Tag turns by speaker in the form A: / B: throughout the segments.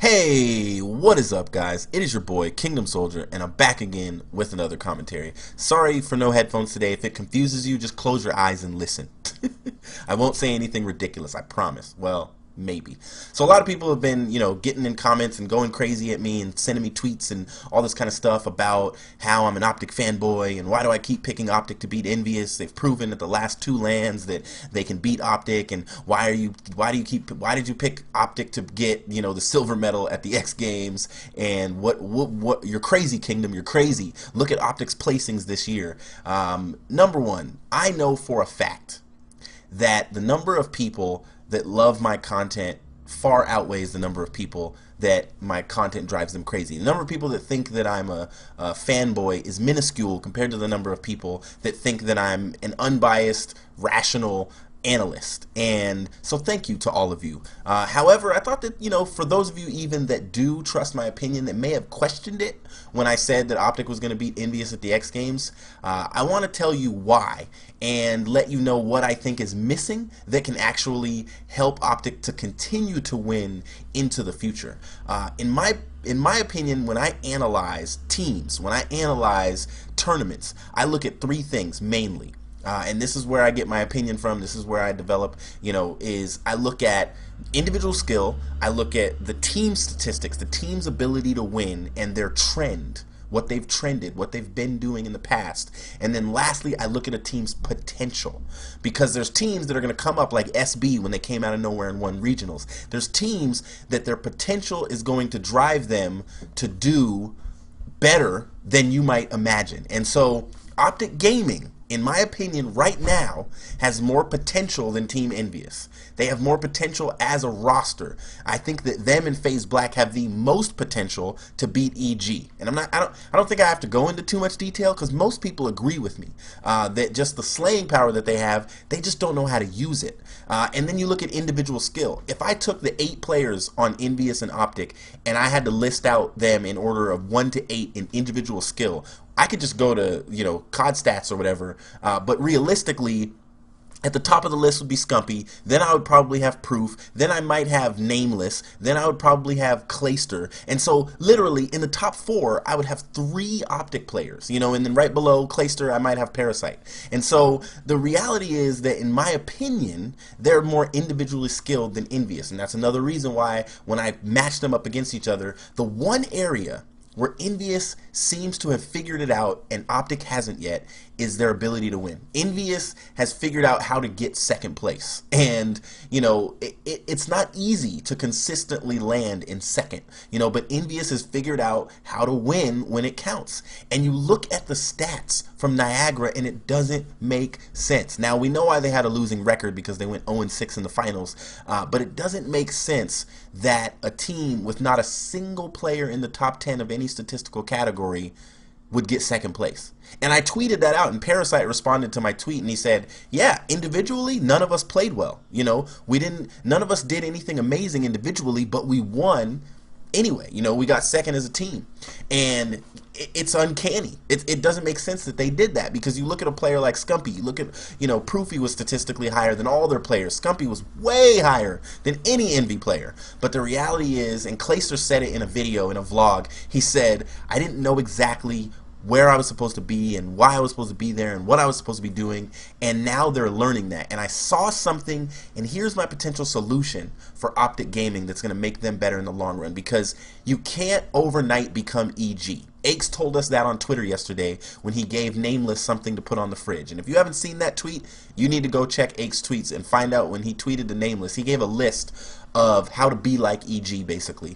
A: Hey, what is up, guys? It is your boy, Kingdom Soldier, and I'm back again with another commentary. Sorry for no headphones today. If it confuses you, just close your eyes and listen. I won't say anything ridiculous, I promise. Well, maybe. So a lot of people have been, getting in comments and going crazy at me and sending me tweets and all this kind of stuff about how I'm an OpTic fanboy and why do I keep picking OpTic to beat Envious. They've proven at the last two lands that they can beat OpTic, and why did you pick OpTic to get, the silver medal at the X Games, and what you're crazy, Kingdom, you're crazy. Look at OpTic's placings this year. Number one, I know for a fact that the number of people that love my content far outweighs the number of people that my content drives them crazy. The number of people that think that I'm a fanboy is minuscule compared to the number of people that think that I'm an unbiased, rational analyst. And so thank you to all of you. However, I thought that, for those of you even that do trust my opinion, that may have questioned it when I said that OpTic was going to beat Envious at the X Games, I want to tell you why and let you know what I think is missing that can actually help OpTic to continue to win into the future. In my opinion, when I analyze teams, when I analyze tournaments, I look at three things mainly. And this is where I get my opinion from. This is where I develop, is I look at individual skill, I look at the team statistics, the team's ability to win, and their trend, what they've trended, what they've been doing in the past. And then lastly, I look at a team's potential, because there's teams that are going to come up like SB when they came out of nowhere and won regionals. There's teams that their potential is going to drive them to do better than you might imagine. And so OpTic Gaming, in my opinion, right now, has more potential than Team Envious. They have more potential as a roster. I think that them and FaZe Black have the most potential to beat EG. And I don't think I have to go into too much detail, because most people agree with me that just the slaying power that they have, they just don't know how to use it. And then you look at individual skill. If I took the 8 players on Envious and OpTic and I had to list out them in order of 1 to 8 in individual skill, I could just go to, COD stats or whatever, but realistically, at the top of the list would be Scumpy, then I would probably have Proof, then I might have Nameless, then I would probably have Clayster, and so literally in the top 4 I would have 3 OpTic players, and then right below Clayster I might have Parasite. And so the reality is that, in my opinion, they're more individually skilled than Envious, and that's another reason why when I match them up against each other, the one area where Envious seems to have figured it out and OpTic hasn't yet is their ability to win. Envious has figured out how to get second place, and it's not easy to consistently land in second, but Envious has figured out how to win when it counts. And you look at the stats from Niagara and it doesn't make sense. Now we know why they had a losing record, because they went 0-6 in the finals, but it doesn't make sense that a team with not a single player in the top 10 of any statistical category would get second place. And I tweeted that out, and Parasite responded to my tweet, and he said, yeah, individually none of us played well. None of us did anything amazing individually, but we won anyway. We got second as a team. And it's uncanny. It doesn't make sense that they did that, because you look at a player like Scumpy, you look at, Proofy was statistically higher than all their players. Scumpy was way higher than any Envy player. But the reality is, and Clayster said it in a video, in a vlog, he said, I didn't know exactly where I was supposed to be and why I was supposed to be there and what I was supposed to be doing, and now they're learning that. And I saw something, and here's my potential solution for OpTic Gaming that's going to make them better in the long run, because you can't overnight become EG. Aches told us that on Twitter yesterday when he gave Nameless something to put on the fridge. And if you haven't seen that tweet, you need to go check Aches' tweets and find out when he tweeted to Nameless. He gave a list of how to be like EG, basically.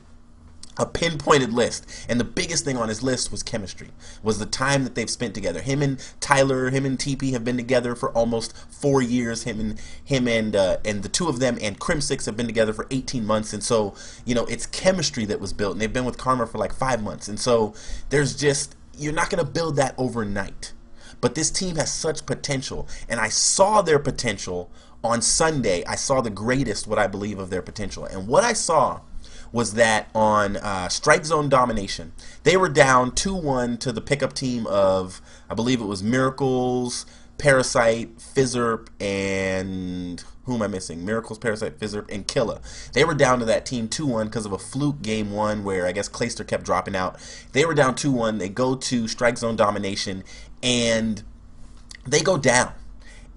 A: A pinpointed list, and the biggest thing on his list was chemistry, was the time that they've spent together. Him and Tyler, him and TP have been together for almost 4 years. Him and the two of them and Crim6 have been together for 18 months, and so it's chemistry that was built. And they've been with Karma for like 5 months, and so you're not going to build that overnight. But this team has such potential, and I saw their potential on Sunday. I saw the greatest, what I believe, of their potential, and what I saw was that on Strike Zone Domination, they were down 2-1 to the pickup team of, I believe it was Miracles, Parasite, Fizzerp, and who am I missing? Miracles, Parasite, Fizzerp, and Killa. They were down to that team 2-1 because of a fluke game 1 where I guess Clayster kept dropping out. They were down 2-1. They go to strike zone domination, and they go down.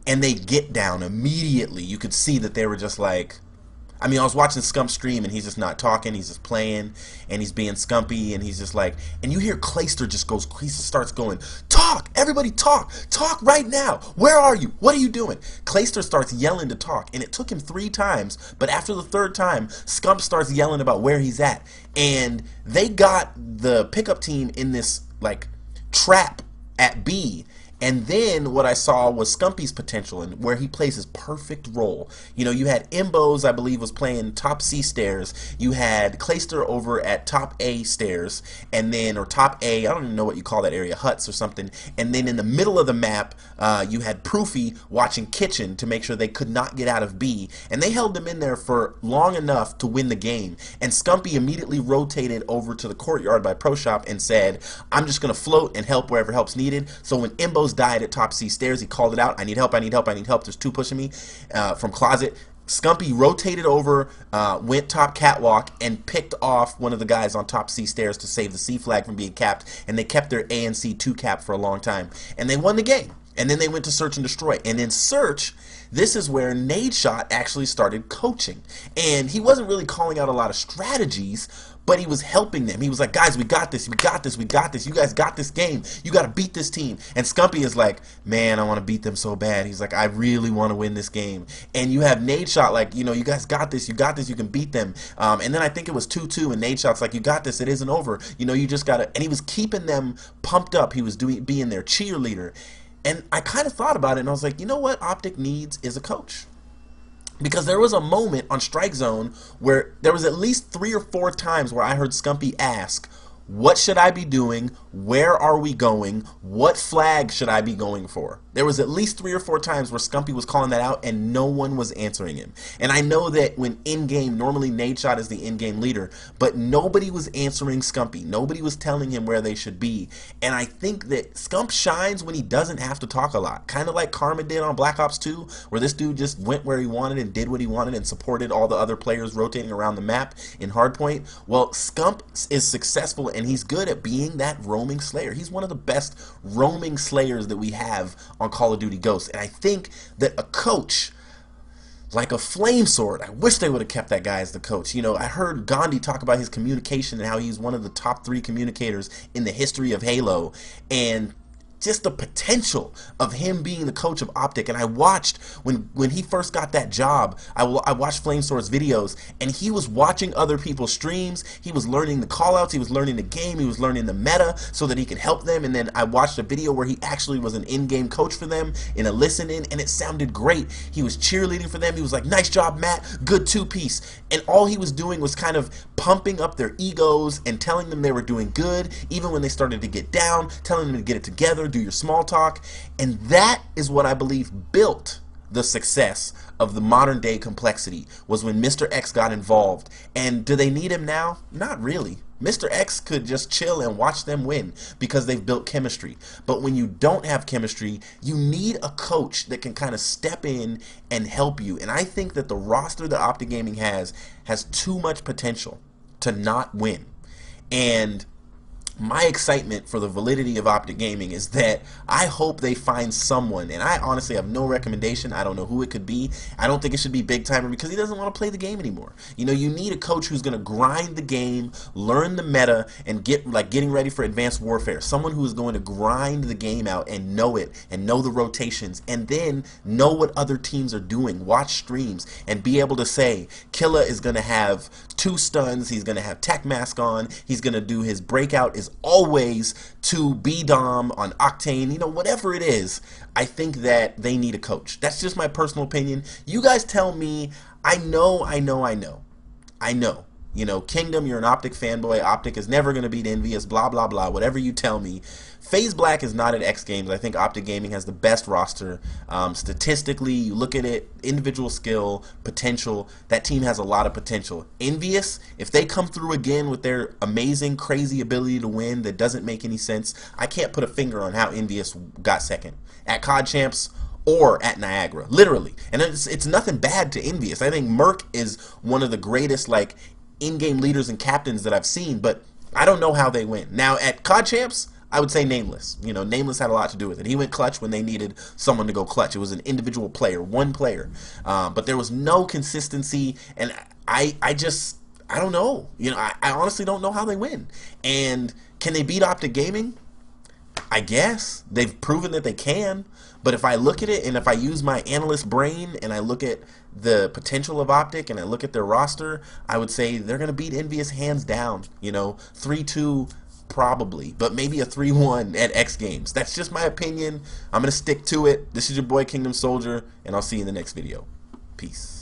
A: And they get down immediately. You could see that they were just like, I mean, I was watching Scump stream, and he's just not talking. He's just playing, and he's being scumpy, and he's just like, and you hear Clayster just goes, he starts going, talk, everybody talk right now. Where are you? What are you doing? Clayster starts yelling to talk, and it took him 3 times, but after the 3rd time, Scump starts yelling about where he's at, and they got the pickup team in this like trap at B. And then what I saw was Scumpy's potential and where he plays his perfect role. You know, you had Imbos, I believe, was playing top C stairs. You had Clayster over at top A stairs, and then, or top A, I don't even know what you call that area, huts or something. And then in the middle of the map, you had Proofy watching kitchen to make sure they could not get out of B. And they held them in there for long enough to win the game. And Scumpy immediately rotated over to the courtyard by Pro Shop and said, I'm just going to float and help wherever help's needed. So when Imbos died at top C stairs, he called it out. I need help, I need help, I need help. There's 2 pushing me from closet. Scumpy rotated over, went top catwalk, and picked off one of the guys on top C stairs to save the C flag from being capped. And they kept their A and C 2 cap for a long time. And they won the game. And then they went to Search and Destroy. And in Search, this is where Nadeshot actually started coaching. And he wasn't really calling out a lot of strategies, but he was helping them. He was like, guys, we got this, we got this, we got this. You guys got this game. You got to beat this team. And Scumpy is like, man, I want to beat them so bad. He's like, I really want to win this game. And you have Nadeshot like, you know, you guys got this, you can beat them. And then I think it was 2-2, and Nadeshot's like, you got this, it isn't over. You know, you just got to, and he was keeping them pumped up. He was being their cheerleader. And I kind of thought about it, and I was like, you know what OpTic needs is a coach. Because there was a moment on Strike Zone where there was at least 3 or 4 times where I heard Scumpy ask, what should I be doing? Where are we going? What flag should I be going for? There was at least 3 or 4 times where Scumpy was calling that out and no one was answering him. And I know that when in-game, normally Nadeshot is the in-game leader, but nobody was answering Scumpy. Nobody was telling him where they should be. And I think that Scump shines when he doesn't have to talk a lot. Kind of like Karma did on Black Ops 2, where this dude just went where he wanted and did what he wanted and supported all the other players rotating around the map in Hardpoint. Well, Scump is successful and he's good at being that roaming slayer. He's one of the best roaming slayers that we have on Call of Duty Ghosts. And I think that a coach like a flame sword, I wish they would have kept that guy as the coach. You know, I heard Gandhi talk about his communication and how he's one of the top 3 communicators in the history of Halo, and just the potential of him being the coach of OpTic. And I watched when he first got that job, I watched Flamesword's videos, and he was watching other people's streams. He was learning the callouts, he was learning the game, he was learning the meta so that he could help them. And then I watched a video where he actually was an in-game coach for them in a listen-in, and it sounded great. He was cheerleading for them. He was like, nice job, Matt, good 2-piece. And all he was doing was kind of pumping up their egos and telling them they were doing good, even when they started to get down, telling them to get it together, do your small talk. And that is what I believe built the success of the modern day complexity, was when Mr. X got involved. And do they need him now? Not really. Mr. X could just chill and watch them win because they've built chemistry. But when you don't have chemistry, you need a coach that can kind of step in and help you. And I think that the roster that OpTic Gaming has too much potential to not win. And my excitement for the validity of OpTic Gaming is that I hope they find someone, and I honestly have no recommendation. I don't know who it could be. I don't think it should be Big Timer because he doesn't want to play the game anymore. You know, you need a coach who's going to grind the game, learn the meta, and getting ready for Advanced Warfare. Someone who is going to grind the game out and know it, and know the rotations, and then know what other teams are doing, watch streams, and be able to say, Killa is going to have 2 stuns, he's going to have Tech Mask on, he's going to do his breakout is always to B-Dom on Octane, you know, whatever it is. I think that they need a coach. That's just my personal opinion. You guys tell me. I know You know, Kingdom, you're an OpTic fanboy. OpTic is never going to beat Envious, blah, blah, blah, whatever you tell me. FaZe Black is not at X Games. I think OpTic Gaming has the best roster. Statistically, you look at it, individual skill, potential, that team has a lot of potential. Envious, if they come through again with their amazing, crazy ability to win that doesn't make any sense, I can't put a finger on how Envious got second. At COD Champs, or at Niagara, literally. And it's nothing bad to Envious. I think Merc is one of the greatest, like, in-game leaders and captains that I've seen, but I don't know how they win. Now, at COD Champs, I would say Nameless. You know, Nameless had a lot to do with it. He went clutch when they needed someone to go clutch. It was an individual player, one player. But there was no consistency, and I don't know. You know, I honestly don't know how they win. And can they beat OpTic Gaming? I guess. They've proven that they can. But if I look at it and if I use my analyst brain and I look at the potential of OpTic and I look at their roster, I would say they're going to beat Envious hands down. You know, 3-2 probably, but maybe a 3-1 at X Games. That's just my opinion. I'm going to stick to it. This is your boy Kingdom Soldier, and I'll see you in the next video. Peace.